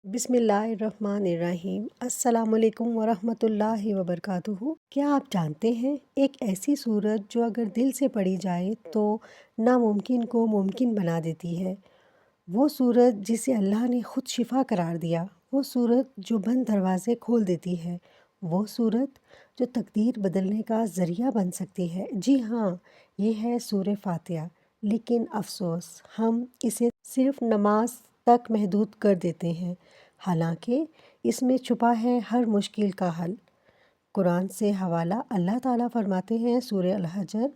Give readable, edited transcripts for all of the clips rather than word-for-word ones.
बिस्मिल्लाहिर्रहमानिर्रहीम। अस्सलाम वालेकुम वरहमतुल्लाहि वबरकातुहू। क्या आप जानते हैं एक ऐसी सूरत जो अगर दिल से पढ़ी जाए तो नामुमकिन को मुमकिन बना देती है। वो सूरत जिसे अल्लाह ने ख़ुद शिफा करार दिया, वो सूरत जो बंद दरवाज़े खोल देती है, वो सूरत जो तकदीर बदलने का ज़रिया बन सकती है। जी हाँ, ये है सूरह फातिहा। लेकिन अफसोस हम इसे सिर्फ़ नमाज तक महदूद कर देते हैं, हालांकि इसमें छुपा है हर मुश्किल का हल। कुरान से हवाला। अल्लाह ताला फरमाते हैं सूरह अल-हजर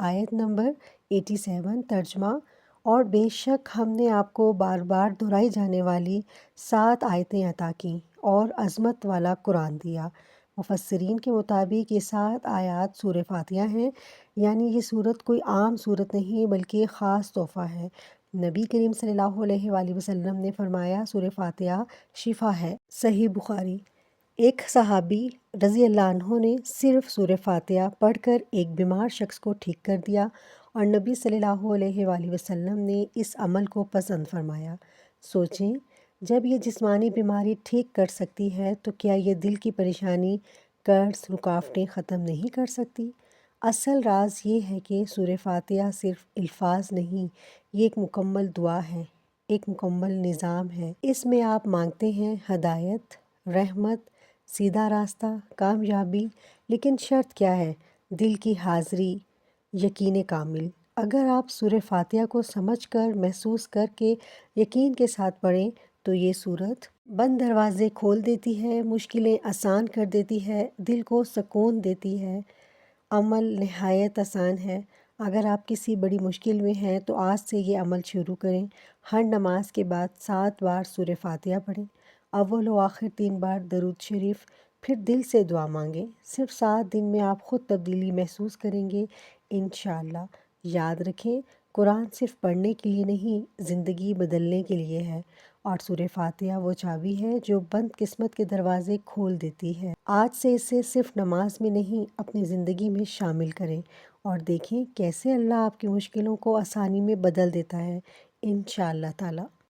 आयत नंबर 87 तर्जमा। और बेशक हमने आपको बार बार दोहराई जाने वाली 7 आयतें अता की और अज़मत वाला कुरान दिया। मुफस्सिरीन के मुताबिक ये 7 आयात सूरह फातिहा हैं, यानी ये सूरत कोई आम सूरत नहीं बल्कि ख़ास तोहफ़ा है। नबी करीम सल्लल्लाहु अलैहि वसल्लम ने फरमाया सूरह फातिहा शिफा है। सही बुखारी। एक सहाबी रज़ी अल्लाह अन्हु ने सिर्फ़ सूरह फातिहा पढ़कर एक बीमार शख्स को ठीक कर दिया और नबी सल्लल्लाहु अलैहि वसल्लम ने इस अमल को पसंद फरमाया। सोचें, जब ये जिस्मानी बीमारी ठीक कर सकती है तो क्या ये दिल की परेशानी, कर्ज़, रुकावटें ख़त्म नहीं कर सकती? असल राज ये है कि सूरह फातिहा सिर्फ़ अल्फाज नहीं, ये एक मुकम्मल दुआ है, एक मुकम्मल निज़ाम है। इसमें आप मांगते हैं हदायत, रहमत, सीधा रास्ता, कामयाबी। लेकिन शर्त क्या है? दिल की हाज़री, यकीन कामिल। अगर आप सूरह फातिहा को समझकर, महसूस करके, यकीन के साथ पढ़ें तो ये सूरत बंद दरवाज़े खोल देती है, मुश्किलें आसान कर देती है, दिल को सुकून देती है। अमल नहायत आसान है। अगर आप किसी बड़ी मुश्किल में हैं तो आज से ये अमल शुरू करें। हर नमाज के बाद 7 बार सूरह फातिहा पढ़ें। अव्वल व आखिर 3 बार दरूद शरीफ, फिर दिल से दुआ मांगें। सिर्फ 7 दिन में आप खुद तब्दीली महसूस करेंगे इंशाअल्लाह। याद रखें, कुरान सिर्फ पढ़ने के लिए नहीं, ज़िंदगी बदलने के लिए है। और सूरह फातिहा वो चाबी है जो बंद किस्मत के दरवाजे खोल देती है। आज से इसे सिर्फ नमाज में नहीं, अपनी ज़िंदगी में शामिल करें और देखें कैसे अल्लाह आपकी मुश्किलों को आसानी में बदल देता है इंशाअल्लाह ताला।